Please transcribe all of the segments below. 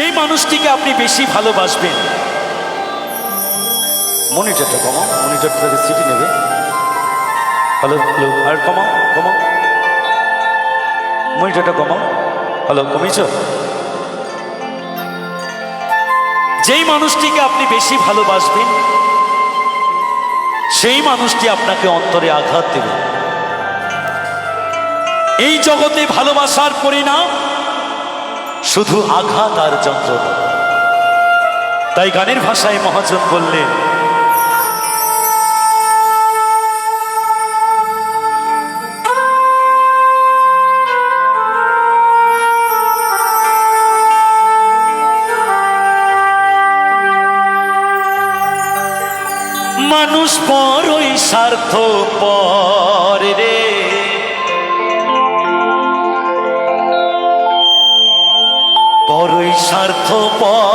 যেই মানুষটিকে আপনি বেশি ভালোবাসবেন, মনিটরটা কমাও, মনিটর থেকে সিটি নেবে। হ্যালো হ্যালো, আর কমাও কমাও, মনিটরটা কমাও। হ্যালো, কমিয়েছ? যেই মানুষটিকে আপনি বেশি ভালোবাসবেন সেই মানুষটি আপনাকে অন্তরে আঘাত দেবে। এই জগতে ভালোবাসার পরিণাম শুধু আঘাত আর যন্ত্রণা। তাই গানের ভাষায় মহাজন বললেন, মানুষ বড়ই স্বার্থপর রে, বড়ই স্বার্থপর।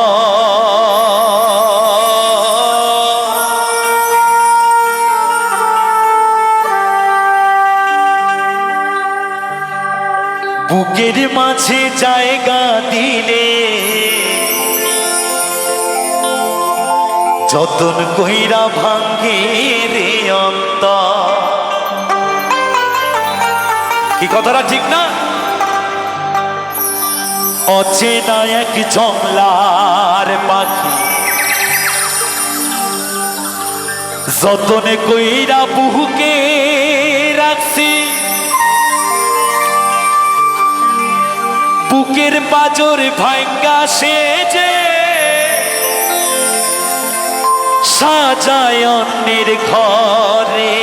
বুকের মাঝে জায়গা দিলে যতন কইরা ভাঙ্গে রে অন্তর। কি কথাটা ঠিক না? অচেনা এক জংলার পাখি যতনে কইরা বুকে রাখছি, বুকের পাজর ভাঙ্গা সে যে সাজায় অন্যের ঘরে,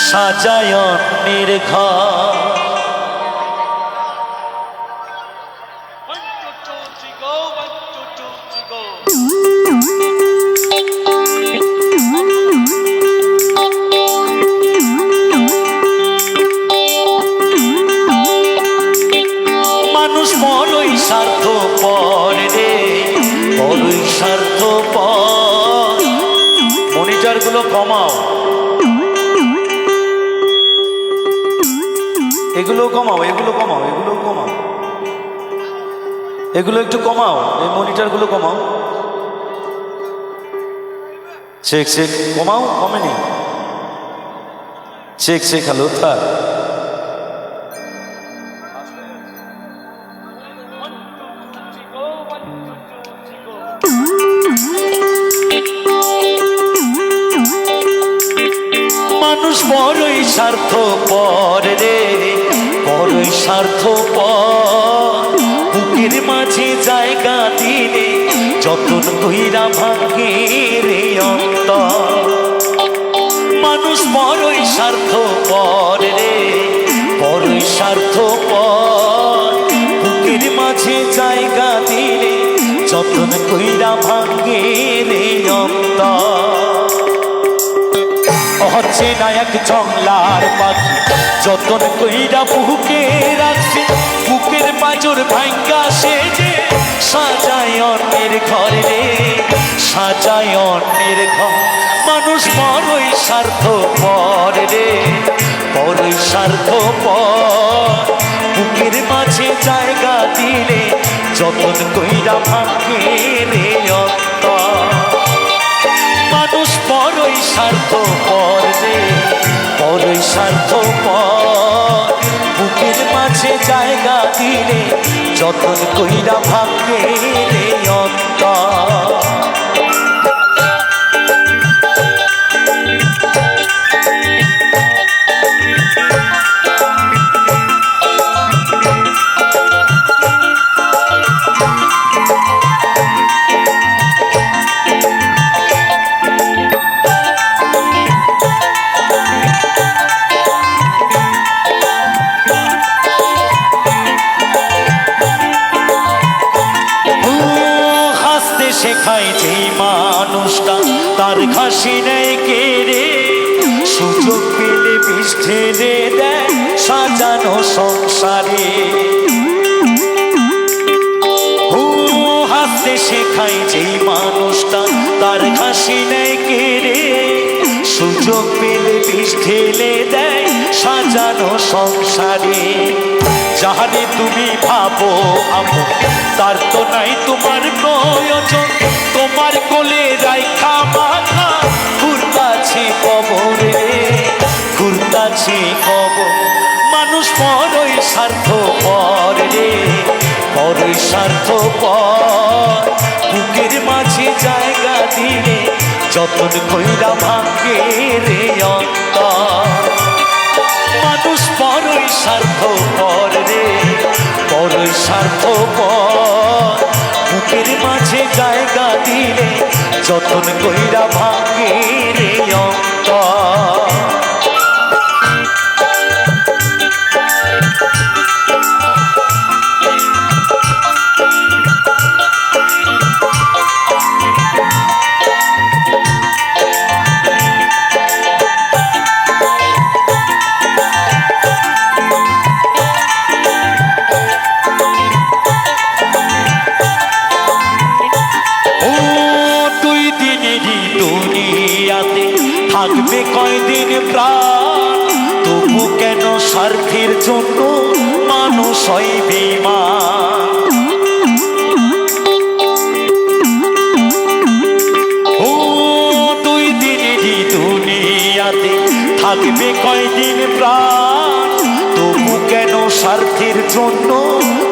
সাজায় অন্যের ঘর। মানুষ বড়ই স্বার্থপর রে, বড়ই স্বার্থপর। মনিটর গুলো কমাও, এগুলো কমাও, এগুলো কমাও, এগুলো কমাও, এগুলো একটু কমাও, এই মনিটর গুলো কমাও। চেক চেক, কমাও, কমেনি। চেক চেক, হ্যালো থাক। মানুষ বড়ই স্বার্থপর রে, বড়ই স্বার্থপর। বুকের মাঝে জায়গা দিলে যতন কইরা ভাঙ্গে রে অন্তর। মানুষ বড়ই স্বার্থপর রে, বড়ই স্বার্থপর। বুকের মাঝে জায়গা দিলে যতন কইরা ভাঙ্গে রে অন্তর। অচেনা এক জংলার পাখি যতন কইরা বুকে রাখছি, বুকের পাজর ভাঙ্গা সে যে সাজায় অন্যের ঘরে রে, সাজায় অন্যের ঘর। মানুষ বড়ই স্বার্থপর রে, বড়ই স্বার্থপর। বুকের মাঝে জায়গা দিলে যতন কইরা ভাঙ্গে রে অন্তর। মানুষ বড়ই স্বার্থপর রে, বড়ই স্বার্থপর। বুকের মাঝে জায়গা দিলে যতন কইরা ভাঙ্গে রে অন্তর। শেখায় যে মানুষটা তার ঘাসি নেই কেড়ে, সুযোগ পেলে বিষ ঢেলে দেয় সাজানো সংসারে। হাসতে শেখায় যে মানুষটা তার ঘাসি নেই কেড়ে, সুযোগ পেলে বিষ ঢেলে দেয় সাজানো সংসারে। যাহারে তুমি ভাবো আপন তার তো নাই তোমার প্রয়োজন। তোমার কোলে রাইখা মাথা ঘুরতাছি কবরে, ঘুরতাছি কবর। মানুষ বড়ই স্বার্থপর রে, বড়ই স্বার্থপর। বুকের মাঝে জায়গা দিলে যতন কইরা ভাঙে রে অন্তর। মানুষ বড়ই স্বার্থপর রে, বড়ই স্বার্থপর। বুকের মাঝে জায়গা দিলে যতন কইরা ভাঙে রে অন্তর। থাকবে কয়দিন প্রাণ, তবু কেন স্বার্থের জন্য মানুষ হয় বেঈমান। ও দুই দিনেরই দুনিয়াতে থাকবে কয়দিন প্রাণ, তবু কেন স্বার্থের জন্য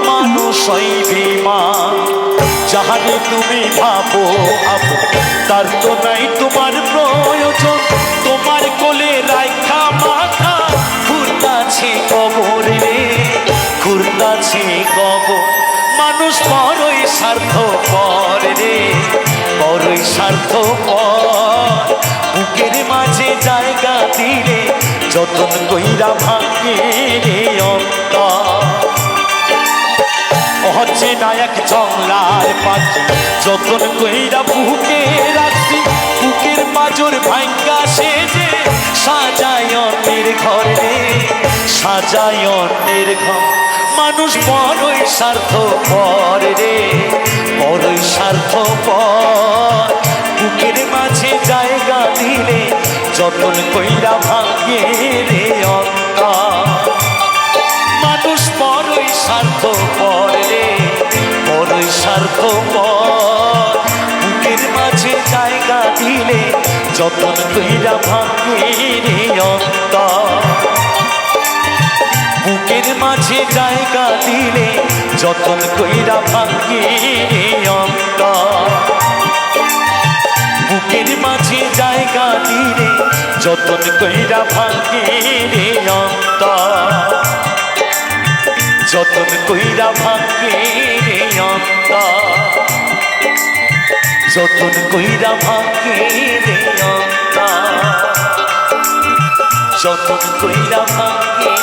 মানুষ হয় বেঈমান। যাহারে তুমি ভাবো আপন তার তো নাই তোমার প্রয়োজন। তোমার কোলে রাইখা মাথা ঘুরতাছি কবরে রে, ঘুরতাছি কবর। মানুষ বড়ই স্বার্থপর রে, বড়ই স্বার্থপর। বুকের মাঝে জায়গা দিলে যতন কইরা ভাঙে রে অন্তর। হচ্ছে না এক জংলার পাখি যতন কইরা বুকে রাখছি, বুকের মাজর ভাঙ্গা সেজে সাজায় অন্যের ঘর রে, সাজায় অন্যের ঘর। মানুষ বড়ই স্বার্থপর রে, বড়ই স্বার্থপর। বুকের মাঝে জায়গা দিলে যতন কইরা ভাঙে রে অন্তর। মানুষ বড়ই স্বার্থপর রে, বড়ই স্বার্থপর। বুকের মাঝে জায়গা দিলে যতন কইরা ভাঙে রে অন্তর। বুকের মাঝে জায়গা দিলে যতন কইরা ভাঙে রে অন্তর। বুকের মাঝে জায়গা দিলে যতন কইরা ভাঙে রে অন্তর। যতন কইরা ভাঙে রে অন্তর, যতন কইরা ভাঙে রে অন্তর, যতন কইরা ভাঙে।